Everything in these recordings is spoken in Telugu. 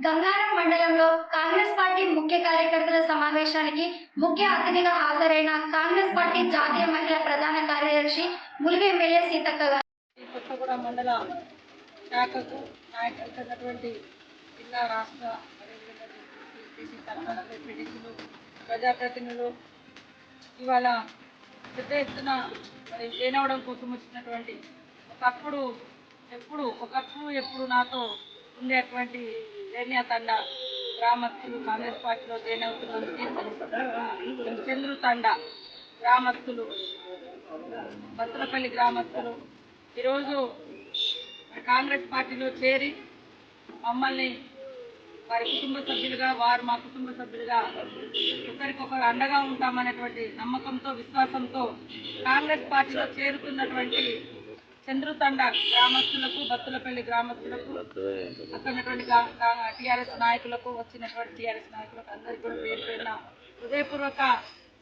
గంగారం మండలంలో కాంగ్రెస్ పార్టీ ముఖ్య కార్యకర్తల సమావేశానికి ముఖ్య అతిథిగా హాజరైన కాంగ్రెస్ పార్టీ జాతీయ మహిళా ప్రధాన కార్యదర్శి ములుగు ఎమ్మెల్యే సీతక్క గారు కొత్తగూడెం మండల శాఖకు నాయకులైనటువంటి జిల్లా రాష్ట్ర ఎంపీటీసీలు ప్రజాప్రతినిధులు ఇవాళ పెద్ద ఎత్తున ఏనవడం కోసం వచ్చినటువంటి ఒకప్పుడు ఎప్పుడు నాతో ఉండేటువంటి ధైర్య తండ గ్రామస్తులు కాంగ్రెస్ పార్టీలో అవుతున్న చంద్రు తండ గ్రామస్తులు బత్తులపల్లి గ్రామస్తులు ఈరోజు కాంగ్రెస్ పార్టీలో చేరి మమ్మల్ని వారి కుటుంబ సభ్యులుగా వారు మా కుటుంబ సభ్యులుగా ఒకరికొకరు అండగా ఉంటామనేటువంటి నమ్మకంతో విశ్వాసంతో కాంగ్రెస్ పార్టీలో చేరుతున్నటువంటి చంద్రుతండ గ్రామస్తులకు బత్తులపల్లి గ్రామస్తులకు అక్కడున్నటువంటి టీఆర్ఎస్ నాయకులకు వచ్చినటువంటి టీఆర్ఎస్ నాయకులకు అందరికీ కూడా పేరు పేరున హృదయపూర్వక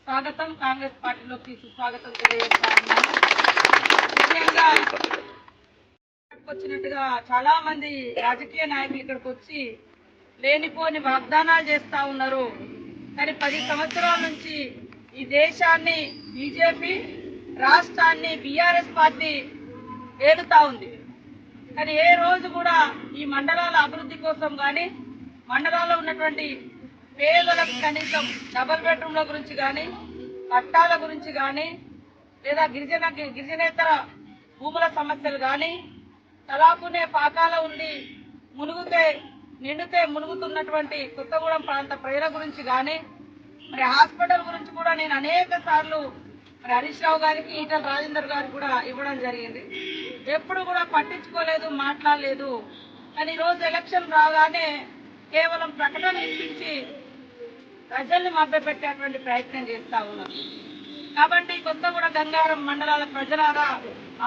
స్వాగతం, కాంగ్రెస్ పార్టీలోకి సుస్వాగతం తెలియజేస్తా ఉన్నాను. ముఖ్యంగా వచ్చినట్టుగా చాలా మంది రాజకీయ నాయకులు ఇక్కడికి వచ్చి లేనిపోని వాగ్దానాలు చేస్తా ఉన్నారు. కానీ 10 సంవత్సరాల నుంచి ఈ దేశాన్ని బీజేపీ, రాష్ట్రాన్ని బీఆర్ఎస్ పార్టీ ఏలుతా ఉంది. కానీ ఏ రోజు కూడా ఈ మండలాల అభివృద్ధి కోసం కానీ మండలాల్లో ఉన్నటువంటి పేదలకు కనీసం డబుల్ బెడ్రూమ్ల గురించి కానీ పట్టాల గురించి కానీ లేదా గిరిజనేతర భూముల సమస్యలు కానీ తలాపునే పాకాల ఉండి నిండితే మునుగుతున్నటువంటి కొత్తగూడెం ప్రాంత ప్రజల గురించి కానీ మరి హాస్పిటల్ గురించి కూడా నేను అనేక సార్లు మరి హరీష్ రావు గారికి, ఈటల రాజేందర్ గారికి కూడా ఇవ్వడం జరిగింది. ఎప్పుడు కూడా పట్టించుకోలేదు, మాట్లాడలేదు. కానీ ఈరోజు ఎలక్షన్ రాగానే కేవలం ప్రకటన ఇప్పించి ప్రజల్ని మభ్యపెట్టేటువంటి ప్రయత్నం చేస్తా ఉన్నారు. కాబట్టి కొత్తగూడెం గంగారం మండలాల ప్రజలారా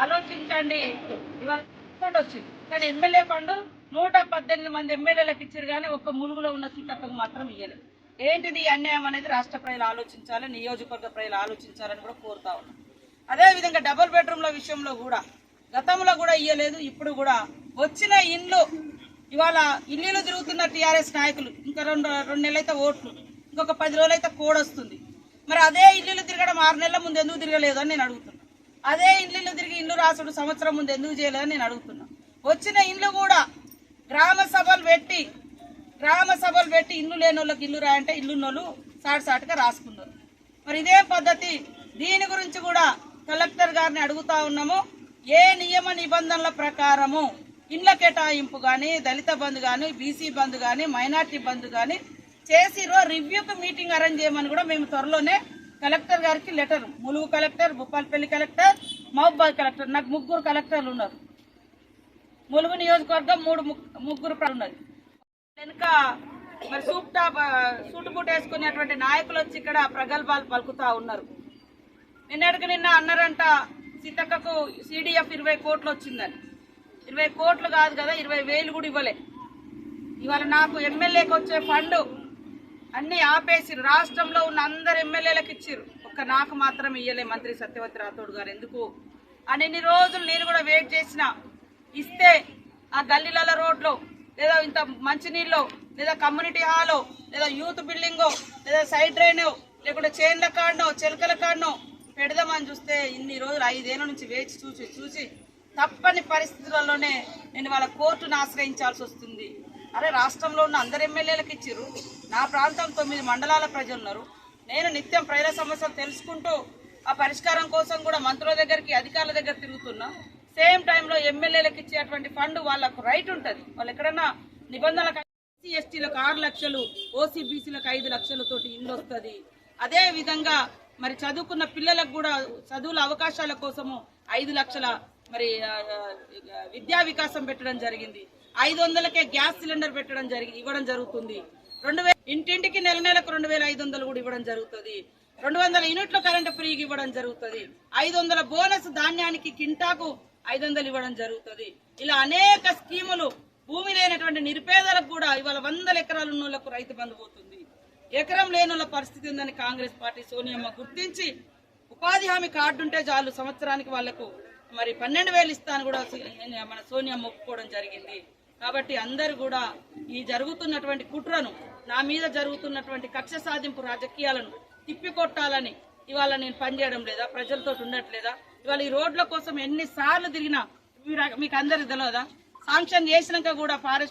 ఆలోచించండి. ఇవాళ వచ్చింది కానీ ఎమ్మెల్యే ఫండ్ 118 మంది ఎమ్మెల్యేలకు ఇచ్చారు కానీ ఒక్క ములుగులో ఉన్న సీతక్కకు మాత్రం ఇవ్వలేదు. ఏంటిది అన్యాయం అనేది రాష్ట్ర ప్రజలు ఆలోచించాలి, నియోజకవర్గ ప్రజలు ఆలోచించాలని కూడా కోరుతా ఉన్నాం. అదేవిధంగా డబుల్ బెడ్రూమ్ల విషయంలో కూడా గతంలో కూడా ఇవ్వలేదు. ఇప్పుడు కూడా వచ్చిన ఇండ్లు ఇవాళ ఇల్లు తిరుగుతున్న టీఆర్ఎస్ నాయకులు ఇంకా రెండు నెలలైతే ఓట్లు, ఇంకొక 10 రోజులైతే కోడ్ వస్తుంది. మరి అదే ఇల్లు తిరగడం 6 నెలల ముందు ఎందుకు తిరగలేదు అని నేను అడుగుతున్నా. అదే ఇల్లు తిరిగి ఇల్లు రాసుడు సంవత్సరం ముందు ఎందుకు చేయలేదని నేను అడుగుతున్నా. వచ్చిన ఇండ్లు కూడా గ్రామ సభలు పెట్టి ఇల్లు లేని వాళ్ళకి ఇల్లు రాయంటే ఇల్లున్నోళ్ళు సాటుగా రాసుకున్నారు. మరి ఇదే పద్ధతి. దీని గురించి కూడా కలెక్టర్ గారిని అడుగుతా ఉన్నాము. ఏ నియమ నిబంధనల ప్రకారము ఇండ్ల కేటాయింపు కానీ, దళిత బంధు కానీ, బీసీ బంధు కానీ, మైనార్టీ బంధు కానీ చేసిరో రివ్యూకి మీటింగ్ అరేంజ్ చేయమని కూడా మేము త్వరలోనే కలెక్టర్ గారికి letter, Mulugu collector, Bhupalpally collector, Mahabubabad collector, నాకు 3 కలెక్టర్లు ఉన్నారు. ములుగు నియోజకవర్గం 3 ఉన్నది. వెనుక మరి సూటు బూట్ వేసుకునేటువంటి నాయకులు వచ్చి ఇక్కడ ప్రగల్భాలు పలుకుతా ఉన్నారు. నిన్న అన్నారంట సీతక్కకు CDF 20 కోట్లు వచ్చిందని. 20 కోట్లు కాదు కదా, 20,000 కూడా ఇవ్వలే. ఇవాళ నాకు ఎమ్మెల్యేకి వచ్చే ఫండ్ అన్ని ఆపేసిరు. రాష్ట్రంలో ఉన్న అందరు ఎమ్మెల్యేలకు ఇచ్చిరు, ఒక్క నాకు మాత్రం ఇయ్యలే మంత్రి సత్యవతి రాథోడ్ గారు. ఎందుకు అన్ని రోజులు నేను కూడా వెయిట్ చేసిన. ఇస్తే ఆ గల్లీల రోడ్లో లేదా ఇంత మంచినీళ్ళు లేదా కమ్యూనిటీ హాలో లేదా యూత్ బిల్డింగో లేదా సైడ్ డ్రైనో లేకుంటే చేన్ల కాడనో చెలకల కాడనో పెడదామని చూస్తే ఇన్ని రోజులు 5 ఏళ్ల నుంచి వేచి చూసి తప్పని పరిస్థితులలోనే నేను వాళ్ళ కోర్టును ఆశ్రయించాల్సి వస్తుంది. అరే రాష్ట్రంలో ఉన్న అందరు ఎమ్మెల్యేలకు ఇచ్చిర్రు, నా ప్రాంతం 9 మండలాల ప్రజలు ఉన్నారు. నేను నిత్యం ప్రజల సమస్యలు తెలుసుకుంటూ ఆ పరిష్కారం కోసం కూడా మంత్రుల దగ్గరికి, అధికారుల దగ్గర తిరుగుతున్నా. సేమ్ టైంలో ఎమ్మెల్యేలకు ఇచ్చేటువంటి ఫండ్ వాళ్ళకు రైట్ ఉంటుంది. వాళ్ళు ఎక్కడన్నా నిబంధనలకు SC/STలకు 6 లక్షలు, OC/BCలకు 5 లక్షలతోటి ఇల్లు వస్తుంది. అదే విధంగా మరి చదువుకున్న పిల్లలకు కూడా చదువుల అవకాశాల కోసము 5 లక్షల మరి విద్యా వికాసం పెట్టడం జరిగింది. 500కే గ్యాస్ సిలిండర్ ఇవ్వడం జరుగుతుంది. 2000 ఇంటింటికి నెలకు 2500 కూడా ఇవ్వడం జరుగుతుంది. 200 యూనిట్ల కరెంటు ఫ్రీగా ఇవ్వడం జరుగుతుంది. 500 బోనస్ ధాన్యానికి కింటాకు 500 ఇవ్వడం జరుగుతుంది. ఇలా అనేక స్కీములు భూమి లేనటువంటి నిరుపేదలకు కూడా ఇవాళ 100 ఎకరాలు ఉన్న వాళ్ళకు రైతు బంధు పోతుంది. ఎకరం లేని వాళ్ళ పరిస్థితి ఉందని కాంగ్రెస్ పార్టీ సోనియమ్మ గుర్తించి ఉపాధి హామీ కార్డు ఉంటే చాలు సంవత్సరానికి వాళ్లకు మరి 12,000 ఇస్తాను కూడా మన సోనియమ్మ ఒప్పుకోవడం జరిగింది. కాబట్టి అందరూ కూడా ఈ జరుగుతున్నటువంటి కుట్రను, నా మీద జరుగుతున్నటువంటి కక్ష సాధింపు రాజకీయాలను తిప్పికొట్టాలని ఇవాళ నేను పనిచేయడం లేదా, ప్రజలతో ఉండట్లేదా? ఇవాళ ఈ రోడ్ల కోసం ఎన్నిసార్లు తిరిగినా మీకు అందరికి తెలియదా? శాంక్షన్ చేసినాక కూడా ఫారెస్ట్